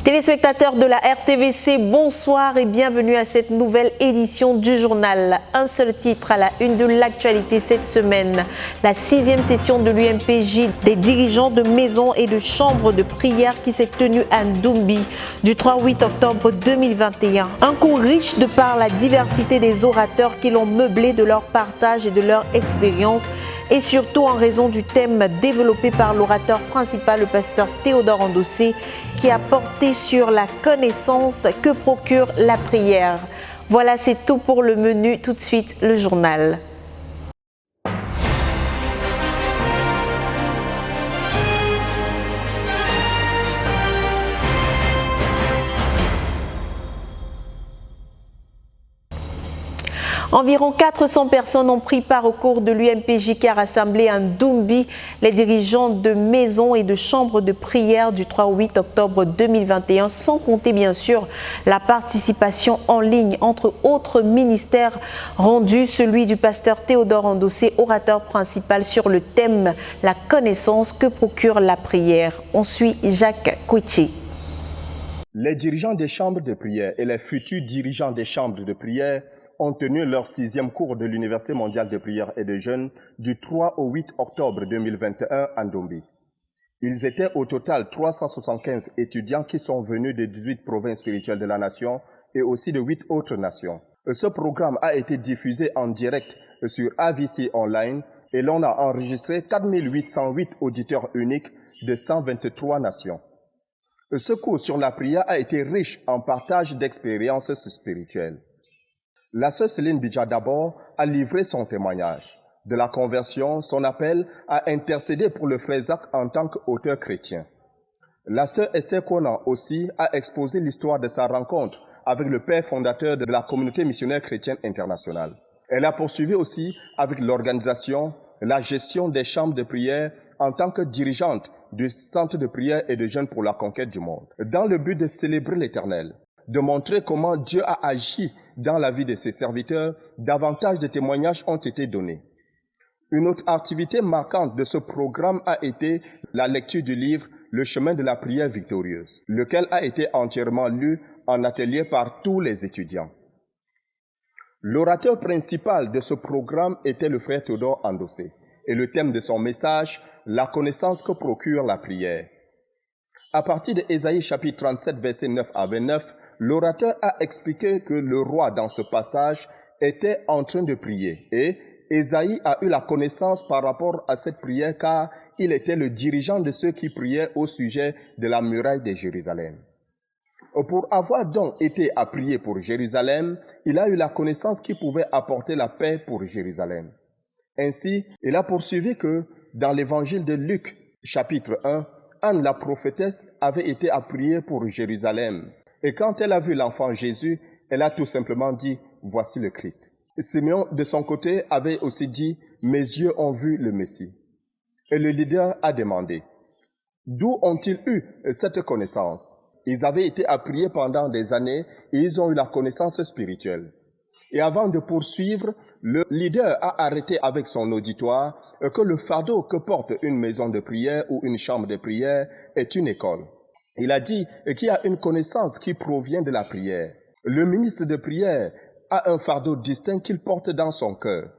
Téléspectateurs de la RTVC, bonsoir et bienvenue à cette nouvelle édition du journal. Un seul titre à la une de l'actualité cette semaine. La 6e session de l'UMPJ des dirigeants de maisons et de chambres de prière qui s'est tenue à Ndoumbi du 3 au 8 octobre 2021. Un cours riche de par la diversité des orateurs qui l'ont meublé de leur partage et de leur expérience et surtout en raison du thème développé par l'orateur principal, le pasteur Théodore Andossé, qui a porté sur la connaissance que procure la prière. Voilà, c'est tout pour le menu. Tout de suite, le journal. Environ 400 personnes ont pris part au cours de l'UMPJ qui a rassemblé à Ndoumbi les dirigeants de maisons et de chambres de prière du 3 au 8 octobre 2021, sans compter bien sûr la participation en ligne entre autres ministères rendus, celui du pasteur Théodore Andossé, orateur principal sur le thème « La connaissance que procure la prière ». On suit Jacques Kouichi. Les dirigeants des chambres de prière et les futurs dirigeants des chambres de prière ont tenu leur 6e cours de l'Université mondiale de prière et de jeûne du 3 au 8 octobre 2021 à Ndoumbi. Ils étaient au total 375 étudiants qui sont venus de 18 provinces spirituelles de la nation et aussi de 8 autres nations. Ce programme a été diffusé en direct sur AVC Online et l'on a enregistré 4808 auditeurs uniques de 123 nations. Ce cours sur la prière a été riche en partage d'expériences spirituelles. La sœur Céline Bidja d'abord a livré son témoignage de la conversion, son appel à intercéder pour le frère Zach en tant qu'auteur chrétien. La sœur Esther Konan aussi a exposé l'histoire de sa rencontre avec le père fondateur de la communauté missionnaire chrétienne internationale. Elle a poursuivi aussi avec l'organisation, la gestion des chambres de prière en tant que dirigeante du centre de prière et de jeûne pour la conquête du monde, dans le but de célébrer l'Éternel, de montrer comment Dieu a agi dans la vie de ses serviteurs. Davantage de témoignages ont été donnés. Une autre activité marquante de ce programme a été la lecture du livre « Le chemin de la prière victorieuse », lequel a été entièrement lu en atelier par tous les étudiants. L'orateur principal de ce programme était le frère Théodore Andossé et le thème de son message, la connaissance que procure la prière. À partir de Ésaïe chapitre 37, versets 9 à 29, l'orateur a expliqué que le roi dans ce passage était en train de prier et Ésaïe a eu la connaissance par rapport à cette prière car il était le dirigeant de ceux qui priaient au sujet de la muraille de Jérusalem. Pour avoir donc été à prier pour Jérusalem, il a eu la connaissance qui pouvait apporter la paix pour Jérusalem. Ainsi, il a poursuivi que dans l'évangile de Luc, chapitre 1, Anne la prophétesse avait été à prier pour Jérusalem. Et quand elle a vu l'enfant Jésus, elle a tout simplement dit « Voici le Christ ». Simeon, de son côté, avait aussi dit « Mes yeux ont vu le Messie ». Et le leader a demandé « D'où ont-ils eu cette connaissance ?» Ils avaient été à prier pendant des années et ils ont eu la connaissance spirituelle. Et avant de poursuivre, le leader a arrêté avec son auditoire que le fardeau que porte une maison de prière ou une chambre de prière est une école. Il a dit qu'il y a une connaissance qui provient de la prière. Le ministre de prière a un fardeau distinct qu'il porte dans son cœur.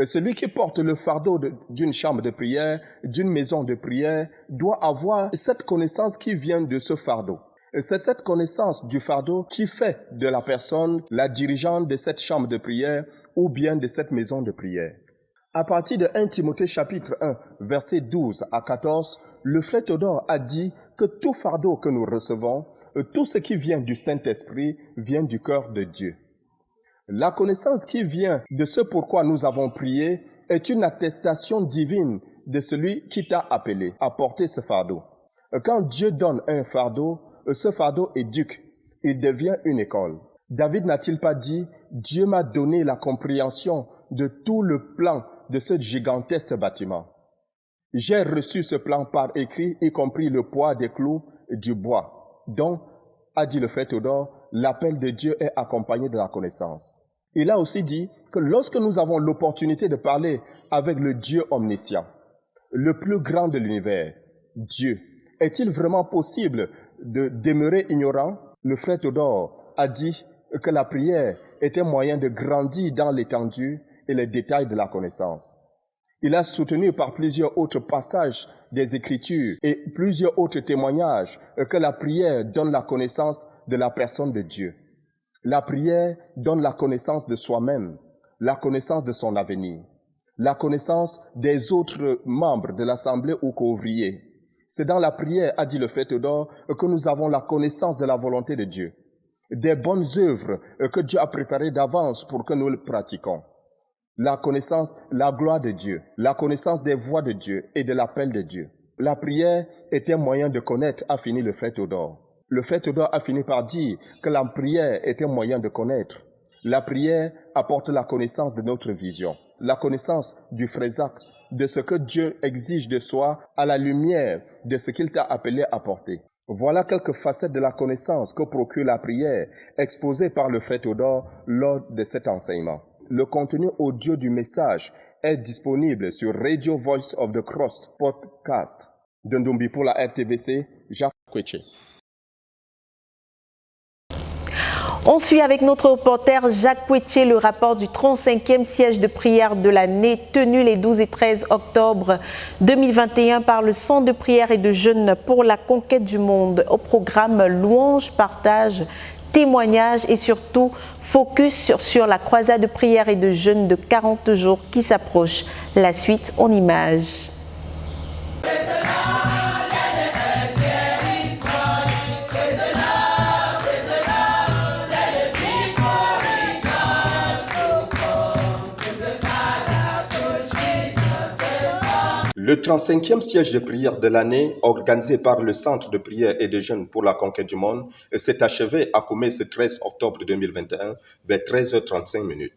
Celui qui porte le fardeau d'une chambre de prière, d'une maison de prière, doit avoir cette connaissance qui vient de ce fardeau. C'est cette connaissance du fardeau qui fait de la personne la dirigeante de cette chambre de prière ou bien de cette maison de prière. À partir de 1 Timothée chapitre 1, versets 12 à 14, le frère Théodore a dit que tout fardeau que nous recevons, tout ce qui vient du Saint-Esprit, vient du cœur de Dieu. La connaissance qui vient de ce pourquoi nous avons prié est une attestation divine de celui qui t'a appelé à porter ce fardeau. Quand Dieu donne un fardeau, ce fardeau éduque, il devient une école. David n'a-t-il pas dit « Dieu m'a donné la compréhension de tout le plan de ce gigantesque bâtiment. J'ai reçu ce plan par écrit, y compris le poids des clous et du bois. » Donc, a dit le frère Théodore, l'appel de Dieu est accompagné de la connaissance. Il a aussi dit que lorsque nous avons l'opportunité de parler avec le Dieu omniscient, le plus grand de l'univers, Dieu, Est-il vraiment possible de demeurer ignorant? Le frère Théodore a dit que la prière était moyen de grandir dans l'étendue et les détails de la connaissance. Il a soutenu par plusieurs autres passages des Écritures et plusieurs autres témoignages que la prière donne la connaissance de la personne de Dieu. La prière donne la connaissance de soi-même, la connaissance de son avenir, la connaissance des autres membres de l'Assemblée ou co-ouvriers. C'est dans la prière, a dit le frère Théodore, que nous avons la connaissance de la volonté de Dieu, des bonnes œuvres que Dieu a préparées d'avance pour que nous le pratiquons. La connaissance, la gloire de Dieu, la connaissance des voies de Dieu et de l'appel de Dieu. La prière est un moyen de connaître, a fini le frère Théodore. Le frère Théodore a fini par dire que la prière est un moyen de connaître. La prière apporte la connaissance de notre vision, la connaissance du frère Zach, de ce que Dieu exige de soi à la lumière de ce qu'il t'a appelé à porter. Voilà quelques facettes de la connaissance que procure la prière, exposée par le frère Théodore lors de cet enseignement. Le contenu audio du message est disponible sur Radio Voice of the Cross podcast. De Ndumbi pour la RTVC, Jacques Kweche. On suit avec notre reporter Jacques Kweche le rapport du 35e siège de prière de l'année tenu les 12 et 13 octobre 2021 par le Centre de prière et de jeûne pour la conquête du monde. Au programme louange, partage, témoignage et surtout focus sur la croisade de prière et de jeûne de 40 jours qui s'approche. La suite en images. Le 35e siège de prière de l'année, organisé par le Centre de prière et de jeûne pour la conquête du monde, s'est achevé à Koumé ce 13 octobre 2021 vers 13h35.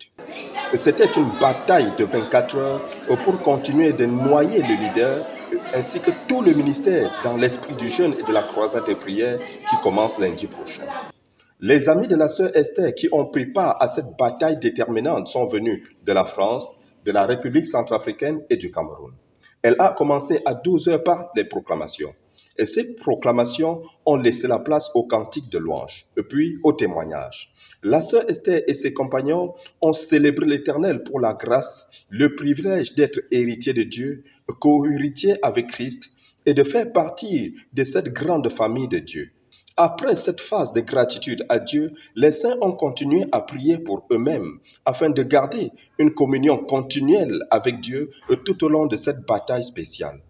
C'était une bataille de 24 heures pour continuer de noyer le leader ainsi que tout le ministère dans l'esprit du jeûne et de la croisade de prière qui commence lundi prochain. Les amis de la sœur Esther qui ont pris part à cette bataille déterminante sont venus de la France, de la République centrafricaine et du Cameroun. Elle a commencé à 12h par les proclamations. Et ces proclamations ont laissé la place aux cantiques de louange, et puis au témoignage. La sœur Esther et ses compagnons ont célébré l'Éternel pour la grâce, le privilège d'être héritier de Dieu, co-héritier avec Christ et de faire partie de cette grande famille de Dieu. Après cette phase de gratitude à Dieu, les saints ont continué à prier pour eux-mêmes afin de garder une communion continuelle avec Dieu tout au long de cette bataille spéciale.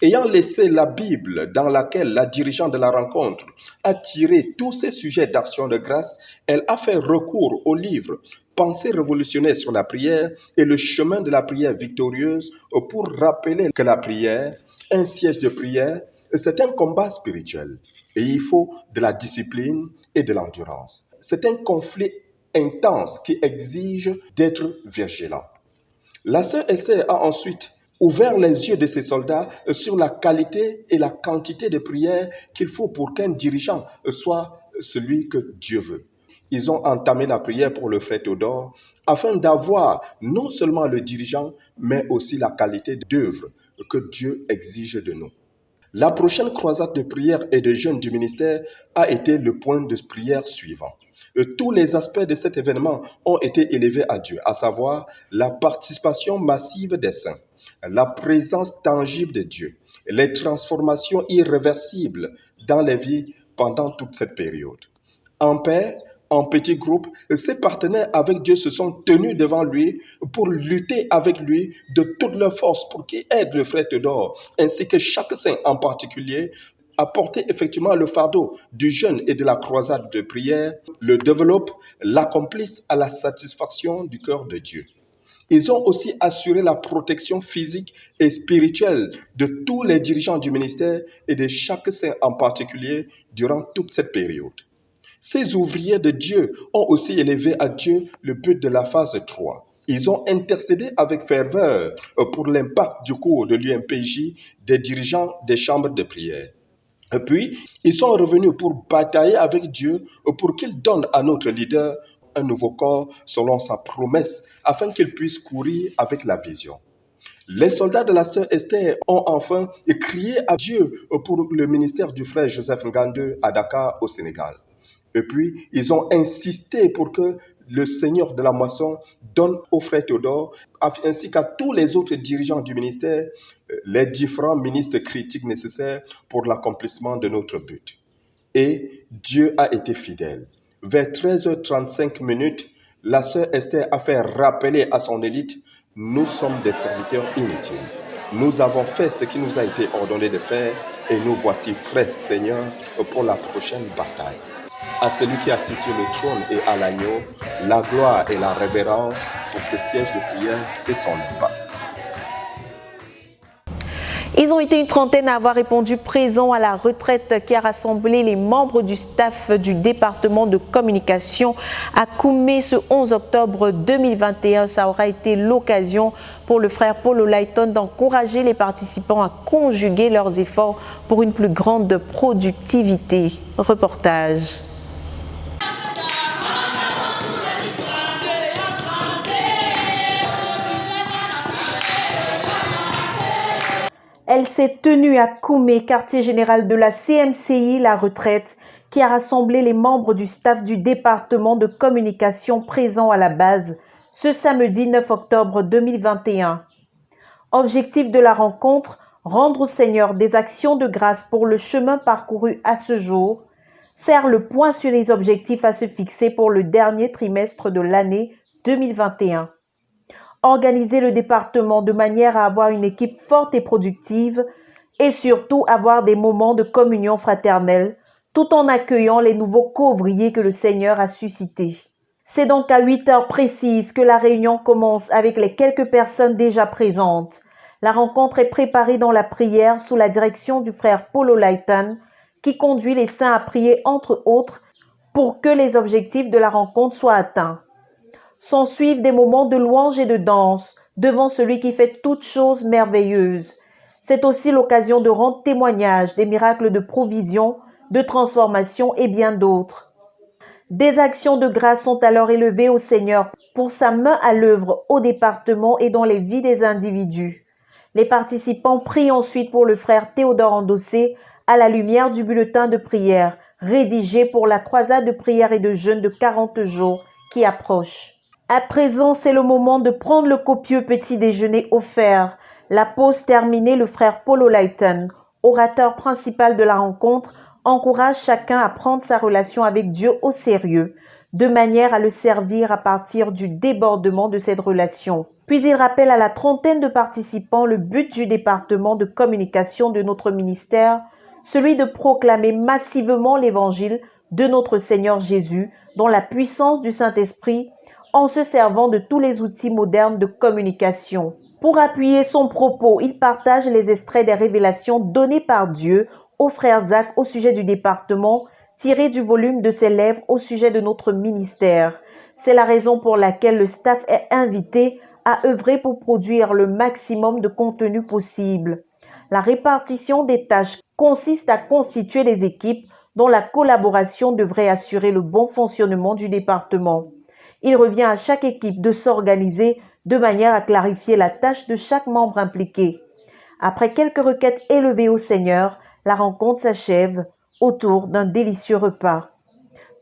Ayant laissé la Bible dans laquelle la dirigeante de la rencontre a tiré tous ces sujets d'action de grâce, elle a fait recours au livre Pensées révolutionnaires sur la prière et le chemin de la prière victorieuse pour rappeler que la prière, un siège de prière, c'est un combat spirituel. Et il faut de la discipline et de l'endurance. C'est un conflit intense qui exige d'être vigilant. La sœur Esther a ensuite ouvert les yeux de ses soldats sur la qualité et la quantité de prières qu'il faut pour qu'un dirigeant soit celui que Dieu veut. Ils ont entamé la prière pour le frère Théodore afin d'avoir non seulement le dirigeant, mais aussi la qualité d'œuvre que Dieu exige de nous. La prochaine croisade de prière et de jeûne du ministère a été le point de prière suivant. Tous les aspects de cet événement ont été élevés à Dieu, à savoir la participation massive des saints, la présence tangible de Dieu, les transformations irréversibles dans les vies pendant toute cette période. En paix, en petits groupes, ses partenaires avec Dieu se sont tenus devant lui pour lutter avec lui de toutes leurs forces pour qu'il aide le frère Théodore, ainsi que chaque saint en particulier, à porter effectivement le fardeau du jeûne et de la croisade de prière, le développe, l'accomplisse à la satisfaction du cœur de Dieu. Ils ont aussi assuré la protection physique et spirituelle de tous les dirigeants du ministère et de chaque saint en particulier durant toute cette période. Ces ouvriers de Dieu ont aussi élevé à Dieu le but de la phase 3. Ils ont intercédé avec ferveur pour l'impact du cours de l'UMPJ des dirigeants des chambres de prière. Et puis, ils sont revenus pour batailler avec Dieu pour qu'il donne à notre leader un nouveau corps selon sa promesse afin qu'il puisse courir avec la vision. Les soldats de la sœur Esther ont enfin crié à Dieu pour le ministère du frère Joseph Ngandou à Dakar, au Sénégal. Et puis, ils ont insisté pour que le Seigneur de la moisson donne au frère Théodore, ainsi qu'à tous les autres dirigeants du ministère, les différents ministres critiques nécessaires pour l'accomplissement de notre but. Et Dieu a été fidèle. Vers 13h35, la sœur Esther a fait rappeler à son élite: nous sommes des serviteurs inutiles. Nous avons fait ce qui nous a été ordonné de faire et nous voici prêts, Seigneur, pour la prochaine bataille. À celui qui est assis sur le trône et à l'agneau, la gloire et la révérence pour ce siège de prière et son impact. Ils ont été une trentaine à avoir répondu présent à la retraite qui a rassemblé les membres du staff du département de communication à Koumé ce 11 octobre 2021. Ça aura été l'occasion pour le frère Paul Olaïton d'encourager les participants à conjuguer leurs efforts pour une plus grande productivité. Reportage. Elle s'est tenue à Koumé, quartier général de la CMCI, la retraite, qui a rassemblé les membres du staff du département de communication présents à la base ce samedi 9 octobre 2021. Objectif de la rencontre, rendre au Seigneur des actions de grâce pour le chemin parcouru à ce jour, faire le point sur les objectifs à se fixer pour le dernier trimestre de l'année 2021. Organiser le département de manière à avoir une équipe forte et productive et surtout avoir des moments de communion fraternelle tout en accueillant les nouveaux couvriers que le Seigneur a suscités. C'est donc à 8 heures précises que la réunion commence avec les quelques personnes déjà présentes. La rencontre est préparée dans la prière sous la direction du frère Paul Olaïton qui conduit les saints à prier entre autres pour que les objectifs de la rencontre soient atteints. S'en suivent des moments de louange et de danse devant celui qui fait toutes choses merveilleuses. C'est aussi l'occasion de rendre témoignage des miracles de provision, de transformation et bien d'autres. Des actions de grâce sont alors élevées au Seigneur pour sa main à l'œuvre au département et dans les vies des individus. Les participants prient ensuite pour le frère Théodore Endossé à la lumière du bulletin de prière rédigé pour la croisade de prière et de jeûne de 40 jours qui approche. À présent, c'est le moment de prendre le copieux petit déjeuner offert. La pause terminée, le frère Paul Olaïton, orateur principal de la rencontre, encourage chacun à prendre sa relation avec Dieu au sérieux, de manière à le servir à partir du débordement de cette relation. Puis il rappelle à la trentaine de participants le but du département de communication de notre ministère, celui de proclamer massivement l'évangile de notre Seigneur Jésus, dans la puissance du Saint-Esprit, en se servant de tous les outils modernes de communication. Pour appuyer son propos, il partage les extraits des révélations données par Dieu au frère Zach au sujet du département, tirés du volume de ses lèvres au sujet de notre ministère. C'est la raison pour laquelle le staff est invité à œuvrer pour produire le maximum de contenu possible. La répartition des tâches consiste à constituer des équipes dont la collaboration devrait assurer le bon fonctionnement du département. Il revient à chaque équipe de s'organiser de manière à clarifier la tâche de chaque membre impliqué. Après quelques requêtes élevées au Seigneur, la rencontre s'achève autour d'un délicieux repas.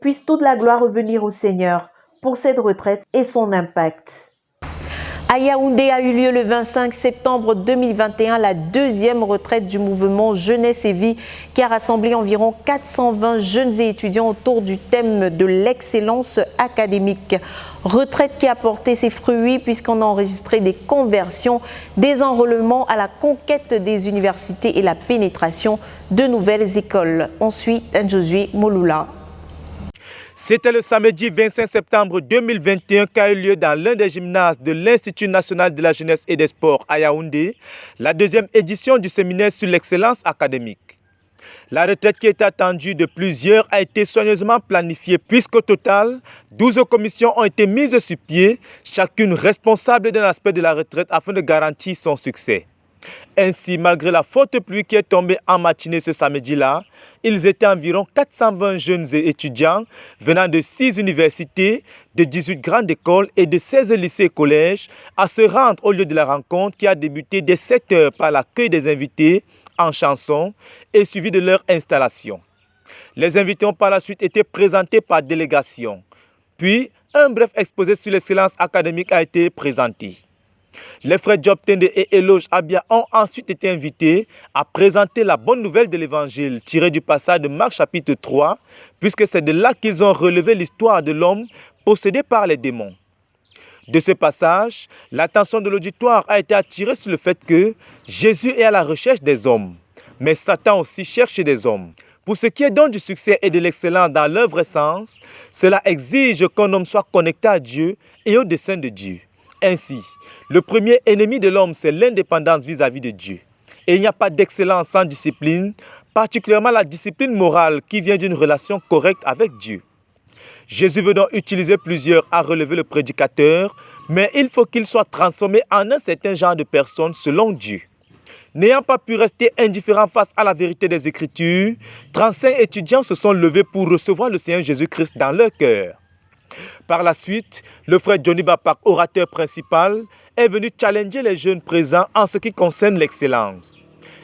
Puisse toute la gloire revenir au Seigneur pour cette retraite et son impact. À Yaoundé a eu lieu le 25 septembre 2021 la deuxième retraite du mouvement Jeunesse et Vie qui a rassemblé environ 420 jeunes et étudiants autour du thème de l'excellence académique. Retraite qui a porté ses fruits puisqu'on a enregistré des conversions, des enrôlements à la conquête des universités et la pénétration de nouvelles écoles. On suit Josué Moloula. C'était le samedi 25 septembre 2021 qu'a eu lieu dans l'un des gymnases de l'Institut national de la jeunesse et des sports à Yaoundé, la deuxième édition du séminaire sur l'excellence académique. La retraite qui était attendue de plusieurs a été soigneusement planifiée puisqu'au total, 12 commissions ont été mises sur pied, chacune responsable d'un aspect de la retraite afin de garantir son succès. Ainsi, malgré la forte pluie qui est tombée en matinée ce samedi-là, ils étaient environ 420 jeunes et étudiants venant de 6 universités, de 18 grandes écoles et de 16 lycées et collèges à se rendre au lieu de la rencontre qui a débuté dès 7 heures par l'accueil des invités en chansons et suivi de leur installation. Les invités ont par la suite été présentés par délégation. Puis, un bref exposé sur l'excellence académique a été présenté. Les frères Job Tende et Eloge Abia ont ensuite été invités à présenter la bonne nouvelle de l'évangile tirée du passage de Marc chapitre 3, puisque c'est de là qu'ils ont relevé l'histoire de l'homme possédé par les démons. De ce passage, l'attention de l'auditoire a été attirée sur le fait que Jésus est à la recherche des hommes, mais Satan aussi cherche des hommes. Pour ce qui est donc du succès et de l'excellence dans leur vrai sens, cela exige qu'un homme soit connecté à Dieu et au dessein de Dieu. Ainsi, le premier ennemi de l'homme, c'est l'indépendance vis-à-vis de Dieu. Et il n'y a pas d'excellence sans discipline, particulièrement la discipline morale qui vient d'une relation correcte avec Dieu. Jésus veut donc utiliser plusieurs à relever le prédicateur, mais il faut qu'il soit transformé en un certain genre de personne selon Dieu. N'ayant pas pu rester indifférent face à la vérité des Écritures, 35 étudiants se sont levés pour recevoir le Seigneur Jésus-Christ dans leur cœur. Par la suite, le frère Johnny Bapak, orateur principal, est venu challenger les jeunes présents en ce qui concerne l'excellence.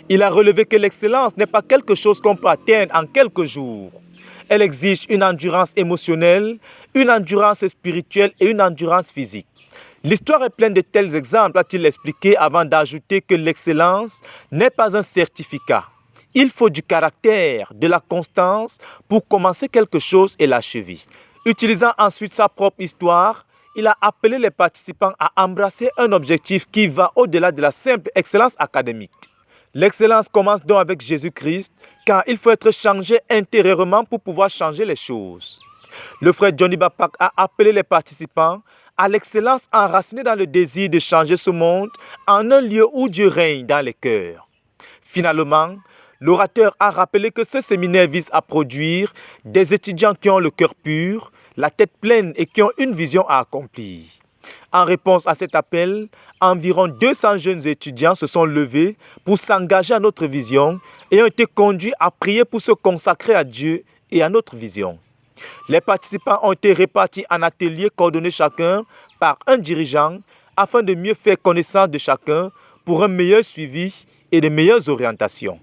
Il a relevé que l'excellence n'est pas quelque chose qu'on peut atteindre en quelques jours. Elle exige une endurance émotionnelle, une endurance spirituelle et une endurance physique. L'histoire est pleine de tels exemples, a-t-il expliqué avant d'ajouter que l'excellence n'est pas un certificat. Il faut du caractère, de la constance pour commencer quelque chose et l'achever. Utilisant ensuite sa propre histoire, il a appelé les participants à embrasser un objectif qui va au-delà de la simple excellence académique. L'excellence commence donc avec Jésus-Christ, car il faut être changé intérieurement pour pouvoir changer les choses. Le frère Johnny Bapak a appelé les participants à l'excellence enracinée dans le désir de changer ce monde en un lieu où Dieu règne dans les cœurs. Finalement, l'orateur a rappelé que ce séminaire vise à produire des étudiants qui ont le cœur pur, la tête pleine et qui ont une vision à accomplir. En réponse à cet appel, environ 200 jeunes étudiants se sont levés pour s'engager à notre vision et ont été conduits à prier pour se consacrer à Dieu et à notre vision. Les participants ont été répartis en ateliers coordonnés chacun par un dirigeant afin de mieux faire connaissance de chacun pour un meilleur suivi et de meilleures orientations.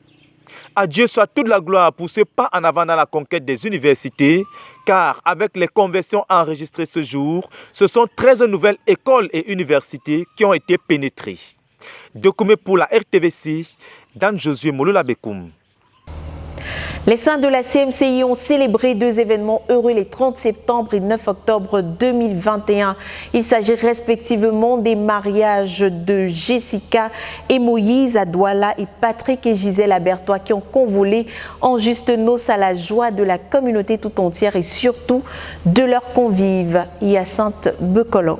À Dieu soit toute la gloire pour ce pas en avant dans la conquête des universités, car avec les conversions enregistrées ce jour, ce sont 13 nouvelles écoles et universités qui ont été pénétrées. Document pour la RTVC, Dan Josué Molola Bekoum. Les saints de la CMCI ont célébré deux événements heureux les 30 septembre et 9 octobre 2021. Il s'agit respectivement des mariages de Jessica et Moïse à Douala et Patrick et Gisèle à Bertois qui ont convolé en juste noces à la joie de la communauté tout entière et surtout de leurs convives. Hyacinthe Bekolo.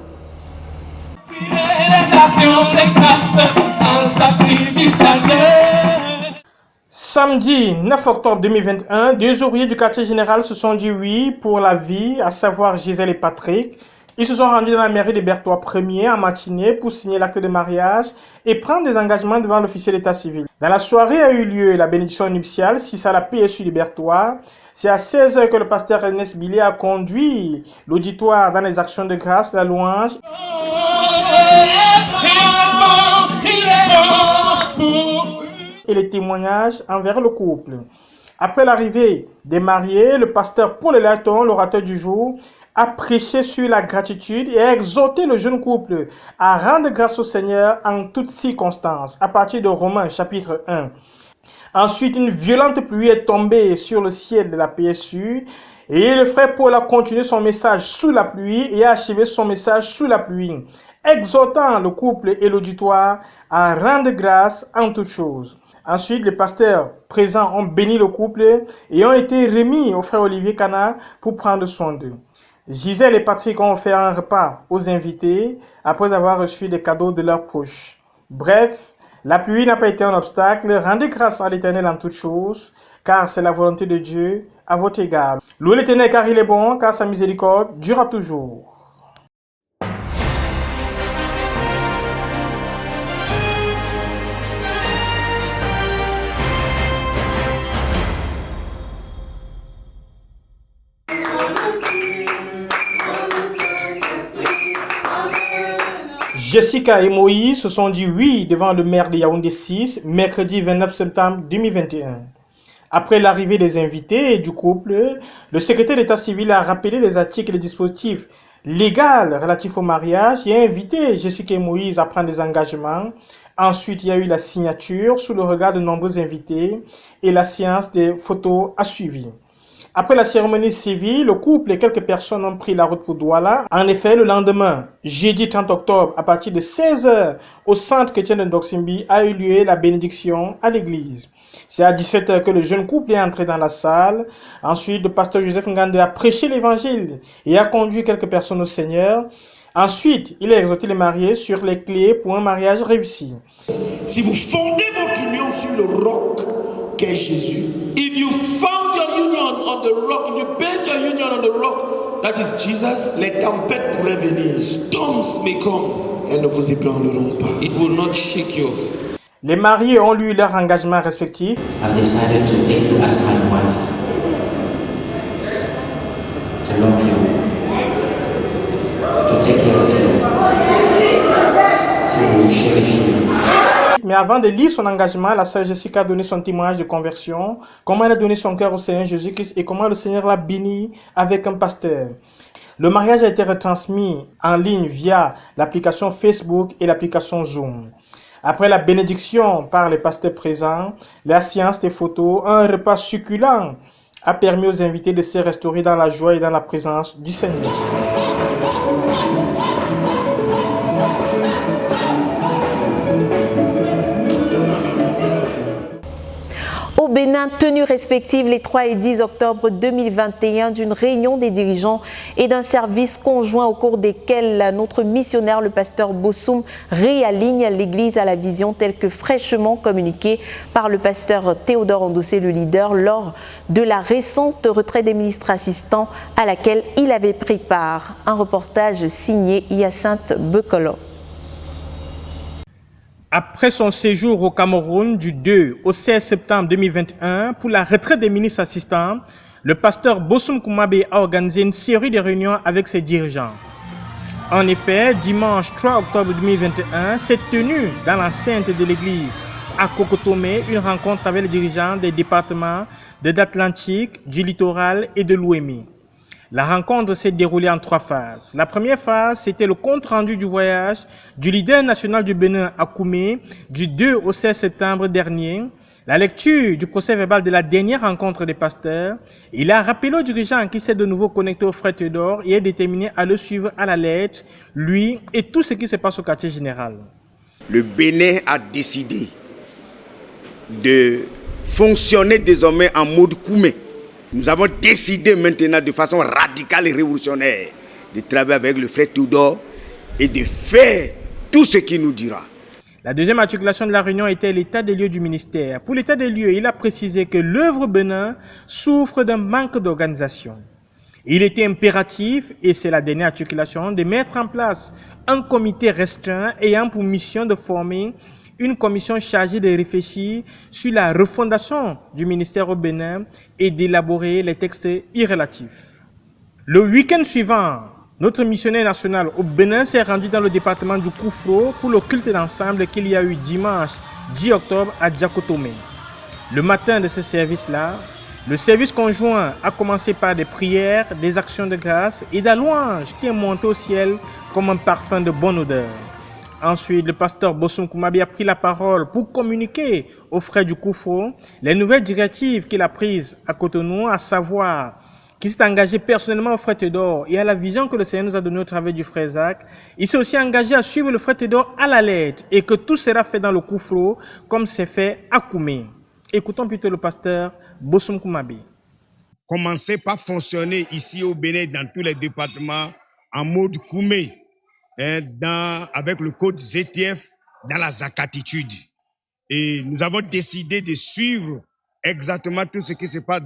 Samedi 9 octobre 2021, deux ouvriers du quartier général se sont dit oui pour la vie, à savoir Gisèle et Patrick. Ils se sont rendus dans la mairie de Bertois 1er en matinée pour signer l'acte de mariage et prendre des engagements devant l'officier d'état civil. Dans la soirée a eu lieu la bénédiction nuptiale, à la PSU de Bertois. C'est à 16h que le pasteur Ernest Billet a conduit l'auditoire dans les actions de grâce, la louange. Et les témoignages envers le couple. Après l'arrivée des mariés, le pasteur Paul Elaton, l'orateur du jour, a prêché sur la gratitude et a exhorté le jeune couple à rendre grâce au Seigneur en toutes circonstances, à partir de Romains chapitre 1. Ensuite, une violente pluie est tombée sur le ciel de la PSU et le frère Paul a continué son message sous la pluie et a achevé son message sous la pluie, exhortant le couple et l'auditoire à rendre grâce en toutes choses. Ensuite, les pasteurs présents ont béni le couple et ont été remis au frère Olivier Cana pour prendre soin d'eux. Gisèle et Patrick ont offert un repas aux invités après avoir reçu des cadeaux de leurs proches. Bref, la pluie n'a pas été un obstacle. Rendez grâce à l'Éternel en toutes choses, car c'est la volonté de Dieu à votre égard. Louez l'Éternel car il est bon, car sa miséricorde durera toujours. Jessica et Moïse se sont dit oui devant le maire de Yaoundé 6, mercredi 29 septembre 2021. Après l'arrivée des invités et du couple, le secrétaire d'État civil a rappelé les articles et les dispositifs légaux relatifs au mariage et a invité Jessica et Moïse à prendre des engagements. Ensuite, il y a eu la signature sous le regard de nombreux invités et la séance des photos a suivi. Après la cérémonie civile, le couple et quelques personnes ont pris la route pour Douala. En effet, le lendemain, jeudi 30 octobre, à partir de 16h, au centre chrétien de Ndoksimbi, a eu lieu la bénédiction à l'église. C'est à 17h que le jeune couple est entré dans la salle. Ensuite, le pasteur Joseph Ngande a prêché l'évangile et a conduit quelques personnes au Seigneur. Ensuite, il a exhorté les mariés sur les clés pour un mariage réussi. Si vous fondez votre union sur le roc qu'est Jésus, if you found your union on the rock, if you base your union on the rock, that is Jesus, les tempêtes pourraient venir. storms may come. Elles ne vous ébranleront pas. It will not shake you off. Les mariés ont lu leurs engagements respectifs. I've decided to take you as my wife, to love you, to take care of you, to cherish you. Mais avant de lire son engagement, la sœur Jessica a donné son témoignage de conversion, comment elle a donné son cœur au Seigneur Jésus-Christ et comment le Seigneur l'a béni avec un pasteur. Le mariage a été retransmis en ligne via l'application Facebook et l'application Zoom. Après la bénédiction par les pasteurs présents, la séance des photos, un repas succulent a permis aux invités de se restaurer dans la joie et dans la présence du Seigneur. Au Bénin, tenue respective les 3 et 10 octobre 2021 d'une réunion des dirigeants et d'un service conjoint au cours desquels notre missionnaire, le pasteur Bossoum, réaligne l'Église à la vision telle que fraîchement communiquée par le pasteur Théodore Andossé, le leader, lors de la récente retraite des ministres assistants à laquelle il avait pris part. Un reportage signé Hyacinthe Bekolo. Après son séjour au Cameroun du 2 au 16 septembre 2021 pour la retraite des ministres assistants, le pasteur Bossoum Kumabe a organisé une série de réunions avec ses dirigeants. En effet, dimanche 3 octobre 2021 s'est tenue dans l'enceinte de l'église à Kokotomé une rencontre avec les dirigeants des départements de l'Atlantique, du littoral et de l'Ouémi. La rencontre s'est déroulée en 3 phases. La première phase, c'était le compte-rendu du voyage du leader national du Bénin à Koumé du 2 au 16 septembre dernier, la lecture du procès verbal de la dernière rencontre des pasteurs. Il a rappelé aux dirigeants qui s'est de nouveau connecté au frère Théodore et est déterminé à le suivre à la lettre, lui et tout ce qui se passe au quartier général. Le Bénin a décidé de fonctionner désormais en mode Koumé. Nous avons décidé maintenant de façon radicale et révolutionnaire de travailler avec le frère Théodore et de faire tout ce qu'il nous dira. La deuxième articulation de la réunion était l'état des lieux du ministère. Pour l'état des lieux, il a précisé que l'œuvre Bénin souffre d'un manque d'organisation. Il était impératif, et c'est la dernière articulation, de mettre en place un comité restreint ayant pour mission de former une commission chargée de réfléchir sur la refondation du ministère au Bénin et d'élaborer les textes irrélatifs. Le week-end suivant, notre missionnaire national au Bénin s'est rendu dans le département du Koufro pour le culte d'ensemble qu'il y a eu dimanche 10 octobre à Djakotomé. Le matin de ce service-là, le service conjoint a commencé par des prières, des actions de grâce et des louanges qui est monté au ciel comme un parfum de bonne odeur. Ensuite, le pasteur Bossoum Kumabe a pris la parole pour communiquer aux frères du Koufro les nouvelles directives qu'il a prises à Cotonou, à savoir qu'il s'est engagé personnellement au frère Théodore et à la vision que le Seigneur nous a donnée au travers du frère Zach. Il s'est aussi engagé à suivre le frère Théodore à la lettre et que tout sera fait dans le Koufro comme c'est fait à Koumé. Écoutons plutôt le pasteur Bossoum Kumabe. Commencez par fonctionner ici au Bénin dans tous les départements en mode Koumé. Avec le code ZTF dans la zakatitude. Et nous avons décidé de suivre exactement tout ce qui se passe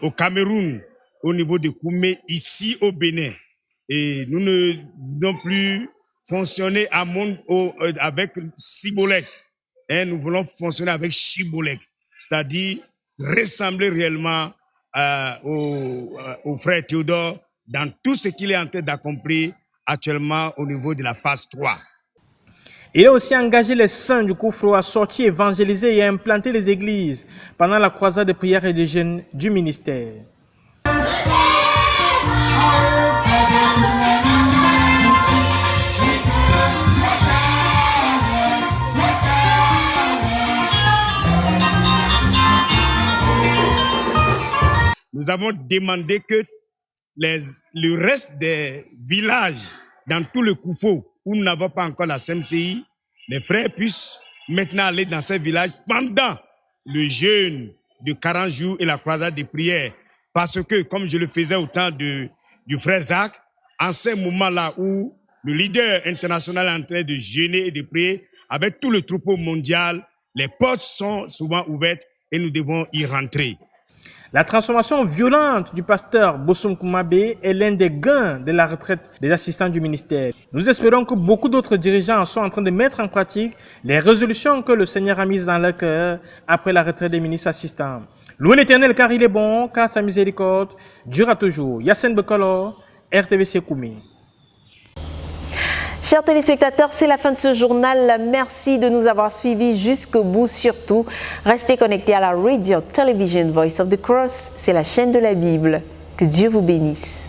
au Cameroun, au niveau de Koumé, ici au Bénin. Et nous ne voulons plus fonctionner avec Sibolek. Nous voulons fonctionner avec Chibolek, c'est-à-dire ressembler réellement au frère Théodore dans tout ce qu'il est en train d'accomplir actuellement au niveau de la phase 3. Il a aussi engagé les saints du Koufro à sortir, évangéliser et à implanter les églises pendant la croisade de prière et de jeûne du ministère. Nous avons demandé que le reste des villages dans tout le Koufo, où nous n'avons pas encore la CMCI, les frères puissent maintenant aller dans ces villages pendant le jeûne de 40 jours et la croisade des prières. Parce que, comme je le faisais au temps du frère Zach, en ces moments-là où le leader international est en train de jeûner et de prier, avec tout le troupeau mondial, les portes sont souvent ouvertes et nous devons y rentrer. La transformation violente du pasteur Bossum Kumabe est l'un des gains de la retraite des assistants du ministère. Nous espérons que beaucoup d'autres dirigeants sont en train de mettre en pratique les résolutions que le Seigneur a mises dans leur cœur après la retraite des ministres assistants. Louez l'Éternel car il est bon, car sa miséricorde durera toujours. Yassine Bekolo, RTVC Koumi. Chers téléspectateurs, c'est la fin de ce journal. Merci de nous avoir suivis jusqu'au bout. Surtout, restez connectés à la Radio Television Voice of the Cross. C'est la chaîne de la Bible. Que Dieu vous bénisse.